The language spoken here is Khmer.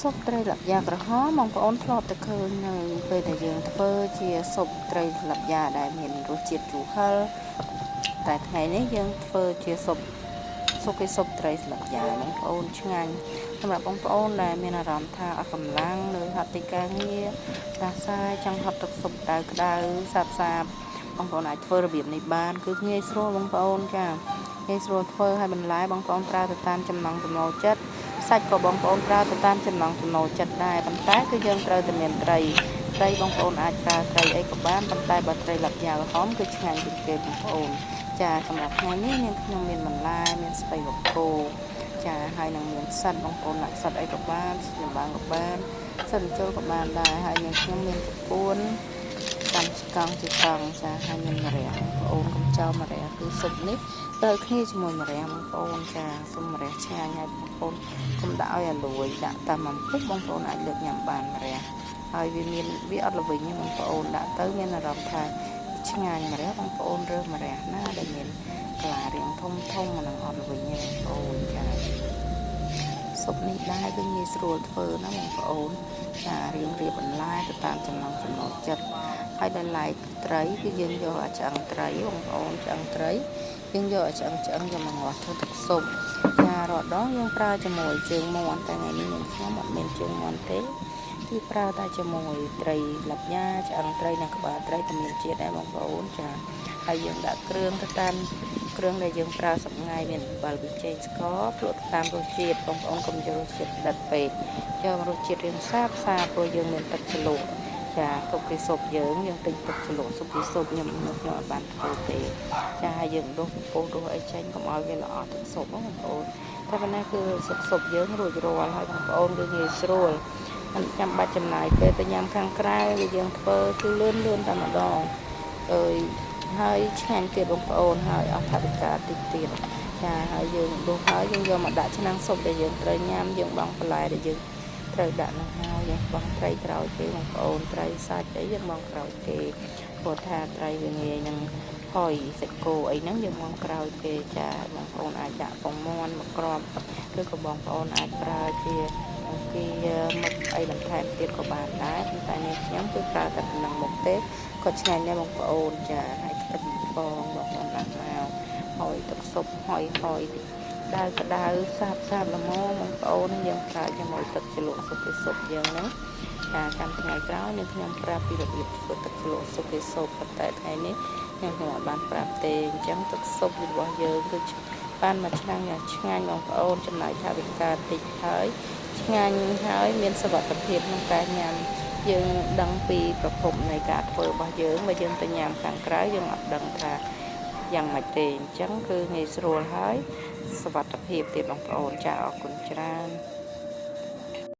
សុបត្រីលយ៉ាក្រហមបងប្អូនធ្លាប់តែឃើញនៅពេលដែលយើងធ្វើជាសុបត្រីលយ៉ាដែលមានរសជាតិជូរហឹរតែថ្ងៃនេះយើងធ្វើជាសុបត្រីលយ៉ាបងប្អូនឆ្ងាញ់សម្រាប់បងប្អូនដែលមានអារម្មណ៍ថាអស់កម្លាំងនៅហត្ថិការងាររាសាយចង់ហត់ទឹកសុបក្តៅសាបបងប្អូនអាចធ្វើរបៀបនេះបានគឺងាយស្រួលបងប្អូនចាងាយស្រួលធ្វើឲ្យបន្លែបងប្អូនប្រើទៅតាមចំណង់ចំណូលចិត្តសាច់ក៏បងប្អូនប្រើទៅតាមចំណង់ចំណូលចិត្តដែរប៉ុន្តែគឺយើងត្រូវតែមានត្រីបងប្អូនអាចប្រើត្រីអីក៏បានប៉ុន្តែបើត្រីលាប់យ៉ាក្រហមគឺឆ្ងាញ់ជាងគេបងប្អូនចាសម្រាប់ថ្ងៃនេះនាងខ្ញុំមានបន្លែមានស្ពៃបកគោចាហើយនឹងមានសិតបងប្អូនដាក់សិតអីក៏បានចំបើងក៏បានសិតចូលក៏បានដែរហើយនាងខ្ញុំមានប្រពន្ធតាមឆ្កង់ជាកង់ចាហើយមានម្រះបងប្អូនកុំចោលម្រះគឺស៊ុបនេះទៅគ្នាជាមួយម្រះបងប្អូនចាស៊ុបម្រះឆ្ងាញ់ហើយបងប្អូនកុំដាក់ឲ្យអាលួយដាក់តាមអំពុះបងប្អូនអាចលើកញ៉ាំបានម្រះហើយវាអត់ល្វីងទេបងប្អូនដាក់ទៅមានអារម្មណ៍ថាឆ្ងាញ់ម្រះបងប្អូនរើសម្រះណាដែលមានក្លារាងធំនឹងអត់ល្វីងទេបងប្អូនចាស៊ុបនេះដែរគឺងាយស្រួលធ្វើណាបងប្អូនចារៀបបន្លែទៅតាមចំណង់ចំណូលចិត្តហើយដល់ឡែកត្រីគឺយើងយកអាឆ្អឹងត្រីបងប្អូនឆ្អឹងត្រីយើងយកអាឆ្អឹងយកមកងាស់ធ្វើទឹកស៊ុបចារាល់ដងយើងប្រើជាមួយជើងមាន់តែថ្ងៃនេះខ្ញុំអត់មានជើងមាន់ទេគឺប្រើតែជាមួយត្រីលាប់យ៉ាឆ្អឹងត្រីនិងក្បាលត្រីតែមានជាតិដែរបងប្អូនចាហើយយើងដាក់គ្រឿងទៅតាមគ្រឿងដែលយើងប្រើសប្ងៃមានអំបិលប៊ីចេងស្ករភ្លក់តាមរសជាតិបងប្អូនកុំយករសជាតិដិតពេកយករសជាតិរៀងសាបព្រោះយើងមានទឹកជ្រលក់ចាទុកពីស៊ុបយើងទិញទឹកជ្រលក់ស៊ុបពីស៊ុបខ្ញុំអត់បានធ្វើទេចាហើយយើងដុសពោះដុសអីចេញកុំឲ្យវាល្អទឹកស៊ុបបងប្អូនតែប៉ុណ្ណេះគឺស៊ុបយើងរួចរាល់ហើយបងប្អូនគឺងាយស្រួលមិនចាំបាច់ចំណាយពេលទៅញ៉ាំខាងក្រៅគឺយើងធ្វើគឺលឿនតែម្ដងហើយឆ្ងាញ់ទៀតបងប្អូនហើយអស់ថវិកាតិចទៀតចាហើយយើងដុសហើយយើងយកមកដាក់ឆ្នាំងស៊ុបដែលយើងត្រូវញ៉ាំយើងបង់បន្លែដែលយើងត្រូវដាក់នឹងហើយយើងបង់ត្រីក្រោយគេបងប្អូនត្រីសាច់អីយើងបង់ក្រោយគេព្រោះថាត្រីវាងាយនឹងហុយសាច់គោអីហ្នឹងយើងបង់ក្រោយគេចាបងប្អូនអាចដាក់ពងមាន់មកក្របឬក៏បងប្អូនអាចប្រើជាគេមឹកអីបន្ថែមទៀតក៏បានដែរតែនេះខ្ញុំគឺប្រើតែប៉ុណ្ណឹងមកទេក៏ឆ្ងាញ់ដែរបងប្អូនចាហើយទឹកបងប្អូនដាក់មកហើយទឹកស៊ុបហុយក្តៅសាបល្មមបងប្អូនយើងប្រើជាមួយទឹកជ្រលក់ស៊ុបពីស៊ុបយើងហ្នឹងចាចាំថ្ងៃក្រោយនឹងខ្ញុំប្រាប់ពីរបៀបធ្វើទឹកជ្រលក់ស៊ុបពីស៊ុបប៉ុន្តែថ្ងៃនេះខ្ញុំអត់បានប្រាប់ទេអញ្ចឹងទឹកស៊ុបរបស់យើងគឺបានមួយឆ្នាំយ៉ាងឆ្ងាញ់បងប្អូនចំណាយថវិកាតិចហើយឆ្ងាញ់ហើយមានសុវត្ថិភាពក្នុងការញ៉ាំយើងដឹងពីប្រភពនៃការធ្វើរបស់យើងបើយើងទៅញ៉ាំខាងក្រៅយើងអត់ដឹងថាយ៉ាងម៉េចទេអញ្ចឹងគឺងាយស្រួលហើយសុវត្ថិភាពទៀតបងប្អូនចាអរគុណច្រើន